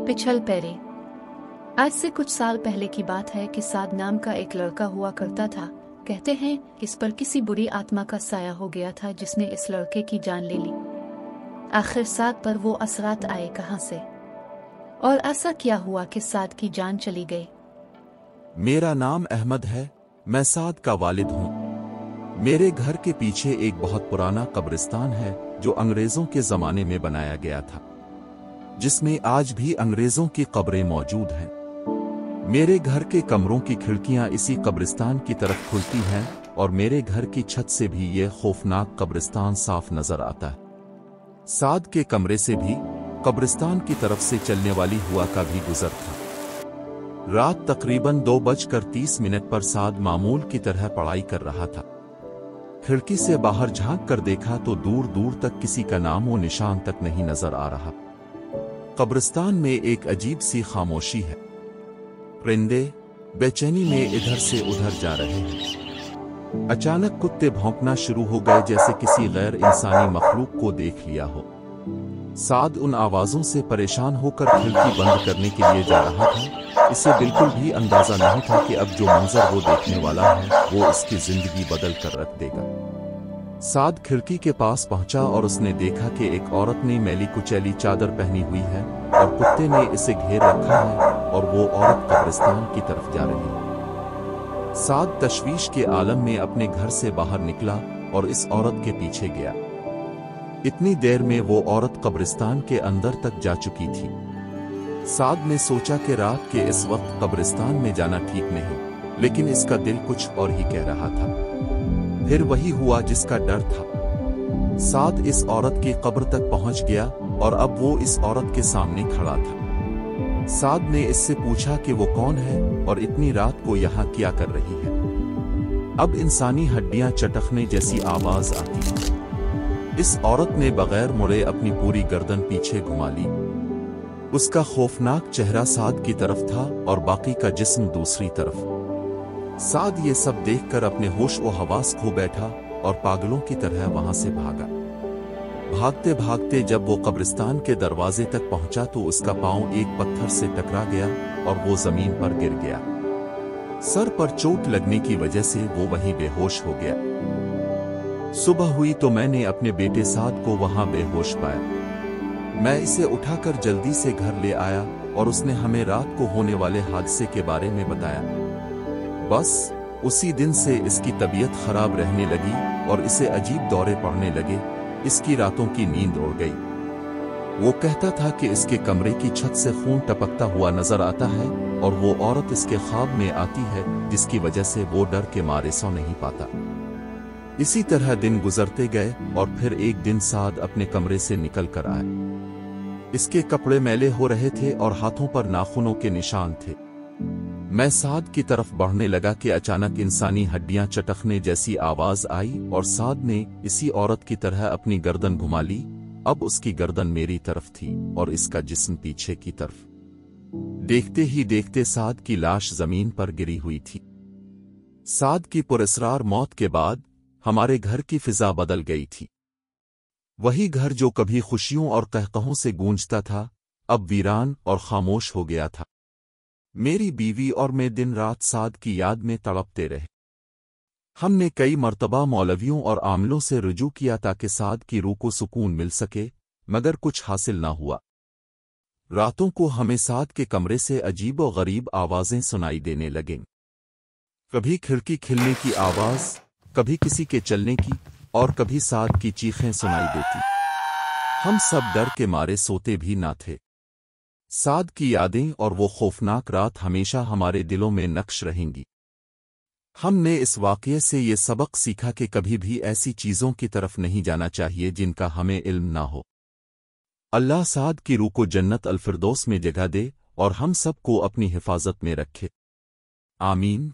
पिछल पैरे। आज से कुछ साल पहले की बात है कि साद नाम का एक लड़का हुआ करता था। कहते हैं इस पर किसी बुरी आत्मा का साया हो गया था जिसने इस लड़के की जान ले ली। आखिर साद पर वो असरात आए कहाँ से, और ऐसा क्या हुआ कि साद की जान चली गई? मेरा नाम अहमद है, मैं साद का वालिद हूँ। मेरे घर के पीछे एक बहुत पुराना कब्रिस्तान है जो अंग्रेजों के जमाने में बनाया गया था, जिसमें आज भी अंग्रेजों की कब्रें मौजूद हैं। मेरे घर के कमरों की खिड़कियां इसी कब्रिस्तान की तरफ खुलती हैं और मेरे घर की छत से भी ये खौफनाक कब्रिस्तान साफ नजर आता है। साद के कमरे से भी कब्रिस्तान की तरफ से चलने वाली हुआ का भी गुजर था। रात तकरीबन 2:30 पर साद मामूल की तरह पढ़ाई कर रहा था। खिड़की से बाहर झांक कर देखा तो दूर दूर तक किसी का नाम व निशान तक नहीं नजर आ रहा। कब्रिस्तान में एक अजीब सी खामोशी है। परिंदे बेचैनी में इधर से उधर जा रहे हैं। अचानक कुत्ते भौंकना शुरू हो गए जैसे किसी गैर इंसानी मखलूक को देख लिया हो। साद उन आवाजों से परेशान होकर खिड़की बंद करने के लिए जा रहा था। इसे बिल्कुल भी अंदाजा नहीं था कि अब जो मंजर वो देखने वाला है वो इसकी जिंदगी बदल कर रख देगा। साद खिड़की के पास पहुंचा और उसने देखा कि एक औरत ने मैली कुचैली चादर पहनी हुई है और कुत्ते ने इसे घेर रखा है और वो औरत कब्रिस्तान की तरफ जा रही है। साद तशवीश के आलम में अपने घर से बाहर निकला और इस औरत के पीछे गया। इतनी देर में वो औरत कब्रिस्तान के अंदर तक जा चुकी थी। साद ने सोचा कि रात के इस वक्त कब्रिस्तान में जाना ठीक नहीं, लेकिन इसका दिल कुछ और ही कह रहा था। फिर वही हुआ जिसका डर था। साद इस औरत की कब्र तक पहुंच गया और अब वो इस औरत के सामने खड़ा था। साद ने इससे पूछा कि वो कौन है और इतनी रात को यहाँ क्या कर रही है। अब इंसानी हड्डियां चटकने जैसी आवाज आती है। इस औरत ने बगैर मुड़े अपनी पूरी गर्दन पीछे घुमा ली। उसका खौफनाक चेहरा साद की तरफ था और बाकी का जिस्म दूसरी तरफ। साद ये सब देखकर अपने होश व हवास खो बैठा और पागलों की तरह वहां से भागा। भागते भागते जब वो कब्रिस्तान के दरवाजे तक पहुंचा तो उसका पांव एक पत्थर से टकरा गया और वो जमीन पर गिर गया। सर पर चोट लगने की वजह से वो वहीं बेहोश हो गया। सुबह हुई तो मैंने अपने बेटे साद को वहां बेहोश पाया। मैं इसे उठाकर जल्दी से घर ले आया और उसने हमें रात को होने वाले हादसे के बारे में बताया। बस उसी दिन से इसकी तबीयत खराब रहने लगी और इसे अजीब दौरे पड़ने लगे। इसकी रातों की नींद उड़ गई। वो कहता था कि इसके कमरे की छत से खून टपकता हुआ नजर आता है और वो औरत इसके ख्वाब में आती है जिसकी वजह से वो डर के मारे सो नहीं पाता। इसी तरह दिन गुजरते गए और फिर एक दिन साद अपने कमरे से निकल कर आया। इसके कपड़े मैले हो रहे थे और हाथों पर नाखूनों के निशान थे। मैं साद की तरफ बढ़ने लगा कि अचानक इंसानी हड्डियां चटकने जैसी आवाज आई और साद ने इसी औरत की तरह अपनी गर्दन घुमा ली। अब उसकी गर्दन मेरी तरफ थी और इसका जिस्म पीछे की तरफ। देखते ही देखते साद की लाश जमीन पर गिरी हुई थी। साद की पुरस्रार मौत के बाद हमारे घर की फिजा बदल गई थी। वही घर जो कभी खुशियों और कहकहों से गूंजता था अब वीरान और खामोश हो गया था। मेरी बीवी और मैं दिन रात साद की याद में तड़पते रहे। हमने कई मर्तबा मौलवियों और आमलों से रुजू किया ताकि साद की रूह को सुकून मिल सके, मगर कुछ हासिल ना हुआ। रातों को हमें साद के कमरे से अजीब व गरीब आवाजें सुनाई देने लगें। कभी खिड़की खिलने की आवाज, कभी किसी के चलने की और कभी साद की चीखें सुनाई देती। हम सब डर के मारे सोते भी ना थे। साद की यादें और वो खौफनाक रात हमेशा हमारे दिलों में नक्श रहेंगी। हमने इस वाक़ये से ये सबक सीखा कि कभी भी ऐसी चीज़ों की तरफ नहीं जाना चाहिए जिनका हमें इल्म ना हो। अल्लाह साद की रूह को जन्नत अल फिरदौस में जगह दे और हम सब को अपनी हिफाजत में रखे। आमीन।